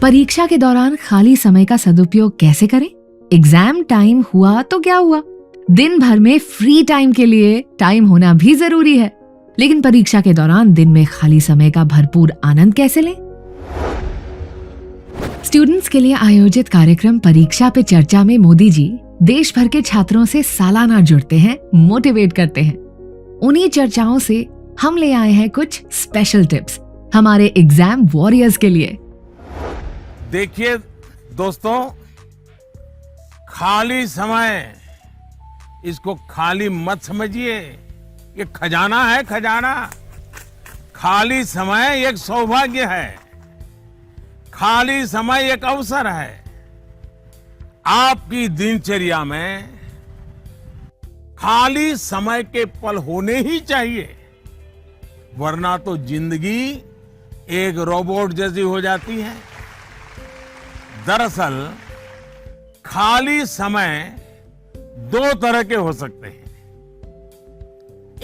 परीक्षा के दौरान खाली समय का सदुपयोग कैसे करें? एग्जाम टाइम हुआ तो क्या हुआ, दिन भर में फ्री टाइम के लिए टाइम होना भी जरूरी है, लेकिन परीक्षा के दौरान दिन में खाली समय का भरपूर आनंद कैसे लें? स्टूडेंट्स के लिए आयोजित कार्यक्रम परीक्षा पे चर्चा में मोदी जी देश भर के छात्रों से सालाना जुड़ते हैं, मोटिवेट करते हैं। उन्हीं चर्चाओं से हम ले आए हैं कुछ स्पेशल टिप्स हमारे एग्जाम वॉरियर्स के लिए। देखिए दोस्तों, खाली समय, इसको खाली मत समझिए। ये खजाना है, खजाना। खाली समय एक सौभाग्य है, खाली समय एक अवसर है। आपकी दिनचर्या में खाली समय के पल होने ही चाहिए, वरना तो जिंदगी एक रोबोट जैसी हो जाती है। दरअसल खाली समय दो तरह के हो सकते हैं।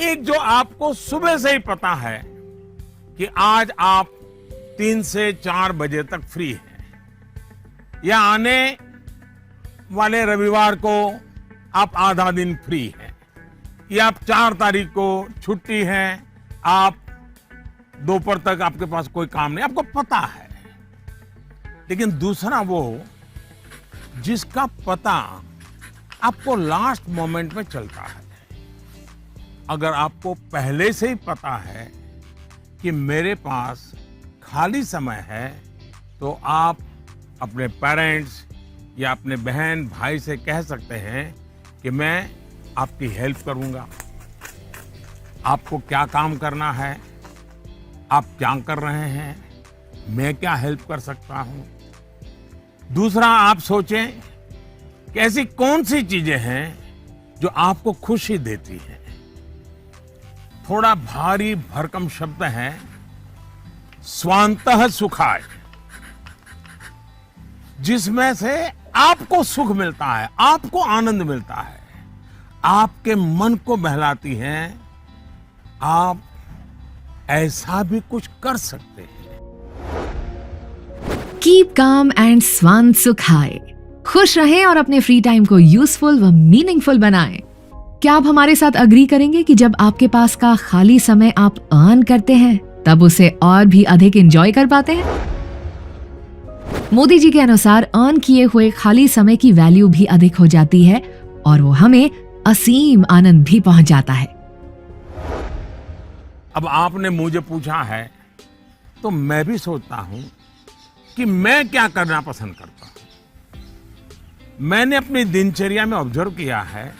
एक जो आपको सुबह से ही पता है कि आज आप 3 से 4 बजे तक फ्री हैं, या आने वाले रविवार को आप आधा दिन फ्री हैं, या आप 4 तारीख को छुट्टी है, आप दोपहर तक आपके पास कोई काम नहीं, आपको पता है। लेकिन दूसरा वो जिसका पता आपको लास्ट मोमेंट में चलता है। अगर आपको पहले से ही पता है कि मेरे पास खाली समय है, तो आप अपने पेरेंट्स या अपने बहन भाई से कह सकते हैं कि मैं आपकी हेल्प करूंगा। आपको क्या काम करना है, आप क्या कर रहे हैं, मैं क्या हेल्प कर सकता हूं। दूसरा, आप सोचें कि ऐसी कौन सी चीजें हैं जो आपको खुशी देती हैं। थोड़ा भारी भरकम शब्द है स्वांतः सुखाय, जिसमें से आपको सुख मिलता है, आपको आनंद मिलता है, आपके मन को बहलाती हैं। आप ऐसा भी कुछ कर सकते हैं। कीप काम एंड स्वांत सुखाय। खुश रहें और अपने फ्री टाइम को यूजफुल व मीनिंगफुल बनाएं। क्या आप हमारे साथ अग्री करेंगे कि जब आपके पास का खाली समय आप अर्न करते हैं, तब उसे और भी अधिक एंजॉय कर पाते हैं? मोदी जी के अनुसार अर्न किए हुए खाली समय की वैल्यू भी अधिक हो जाती है और वो हमें असीम आनंद भी पहुंच जाता है। अब आपने मुझे पूछा है तो मैं भी सोचता हूं कि मैं क्या करना पसंद करता हूं। मैंने अपनी दिनचर्या में ऑब्जर्व किया है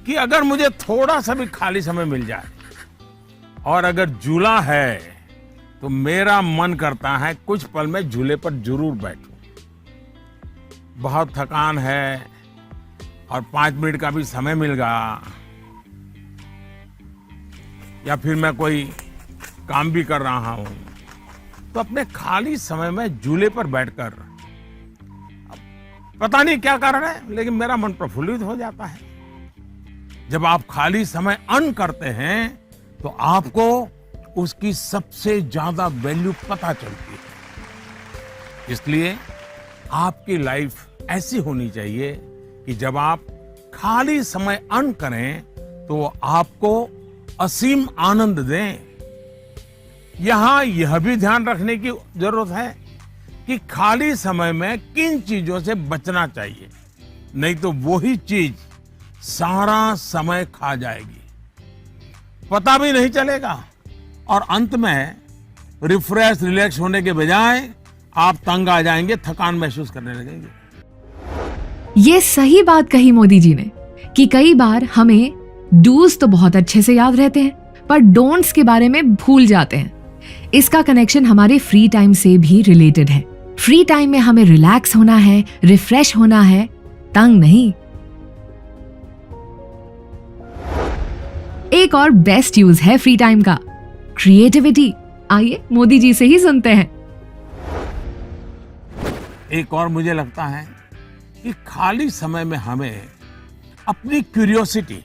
कि अगर मुझे थोड़ा सा भी खाली समय मिल जाए और अगर झूला है, तो मेरा मन करता है कुछ पल में झूले पर जरूर बैठूं। बहुत थकान है और 5 मिनट का भी समय मिल गया, या फिर मैं कोई काम भी कर रहा हूं, तो अपने खाली समय में झूले पर बैठकर, पता नहीं क्या कारण है, लेकिन मेरा मन प्रफुल्लित हो जाता है। जब आप खाली समय अर्न करते हैं तो आपको उसकी सबसे ज्यादा वैल्यू पता चलती है। इसलिए आपकी लाइफ ऐसी होनी चाहिए कि जब आप खाली समय अर्न करें तो आपको असीम आनंद दें। यहां यह भी ध्यान रखने की जरूरत है कि खाली समय में किन चीजों से बचना चाहिए, नहीं तो वही चीज सारा समय खा जाएगी, पता भी नहीं चलेगा, और अंत में रिफ्रेश रिलैक्स होने के बजाय आप तंग आ जाएंगे, थकान महसूस करने लगेंगे। ये सही बात कही मोदी जी ने कि कई बार हमें डूज तो बहुत अच्छे से याद रहते हैं, पर डोंट्स के बारे में भूल जाते हैं। इसका कनेक्शन हमारे फ्री टाइम से भी रिलेटेड है। फ्री टाइम में हमें रिलैक्स होना है, रिफ्रेश होना है, तंग नहीं। एक और बेस्ट यूज है फ्री टाइम का, क्रिएटिविटी। आइए मोदी जी से ही सुनते हैं। एक और मुझे लगता है कि खाली समय में हमें अपनी क्यूरियोसिटी,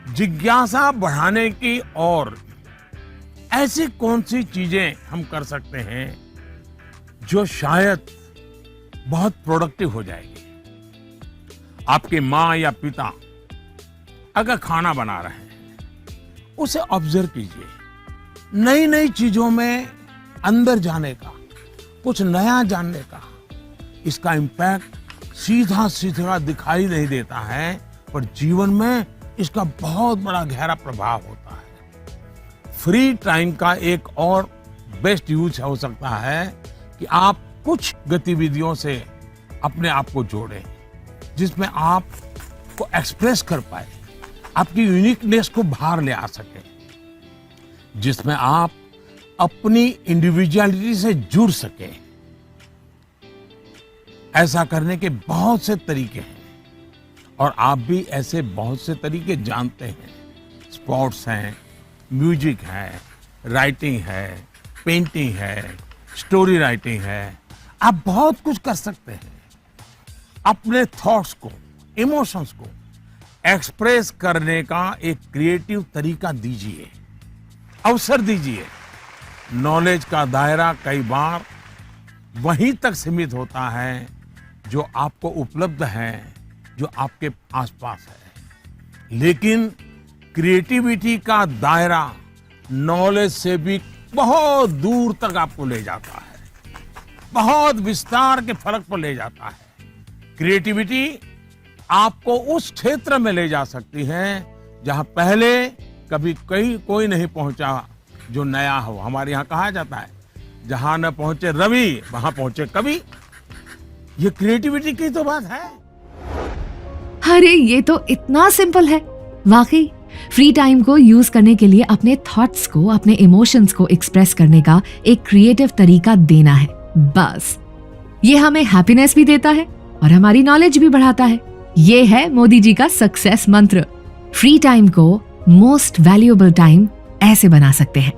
जिज्ञासा बढ़ाने की और ऐसी कौन सी चीजें हम कर सकते हैं जो शायद बहुत प्रोडक्टिव हो जाएगी। आपकी माँ या पिता अगर खाना बना रहे हैं, उसे ऑब्जर्व कीजिए। नई नई चीजों में अंदर जाने का, कुछ नया जानने का, इसका इम्पैक्ट सीधा सीधा दिखाई नहीं देता है, पर जीवन में इसका बहुत बड़ा गहरा प्रभाव होता है। फ्री टाइम का एक और बेस्ट यूज हो सकता है कि आप कुछ गतिविधियों से अपने आप को जोड़ें, जिसमें आप को एक्सप्रेस कर पाए, आपकी यूनिकनेस को बाहर ले आ सके, जिसमें आप अपनी इंडिविजुअलिटी से जुड़ सके। ऐसा करने के बहुत से तरीके हैं और आप भी ऐसे बहुत से तरीके जानते हैं। स्पोर्ट्स हैं, म्यूजिक है, राइटिंग है, पेंटिंग है, स्टोरी राइटिंग है। आप बहुत कुछ कर सकते हैं। अपने थॉट्स को, इमोशंस को एक्सप्रेस करने का एक क्रिएटिव तरीका दीजिए, अवसर दीजिए। नॉलेज का दायरा कई बार वहीं तक सीमित होता है जो आपको उपलब्ध है, जो आपके आसपास है, लेकिन क्रिएटिविटी का दायरा नॉलेज से भी बहुत दूर तक आपको ले जाता है, बहुत विस्तार के फलक पर ले जाता है। क्रिएटिविटी आपको उस क्षेत्र में ले जा सकती है जहां पहले कभी कोई नहीं पहुंचा, जो नया हो। हमारे यहाँ कहा जाता है, जहां न पहुंचे रवि वहां पहुंचे कवि। ये क्रिएटिविटी की तो बात है। अरे ये तो इतना सिंपल है। वाकई फ्री टाइम को यूज करने के लिए अपने थॉट्स को, अपने इमोशंस को एक्सप्रेस करने का एक क्रिएटिव तरीका देना है, बस। ये हमें हैप्पीनेस भी देता है और हमारी नॉलेज भी बढ़ाता है। ये है मोदी जी का सक्सेस मंत्र। फ्री टाइम को मोस्ट वैल्यूएबल टाइम ऐसे बना सकते हैं।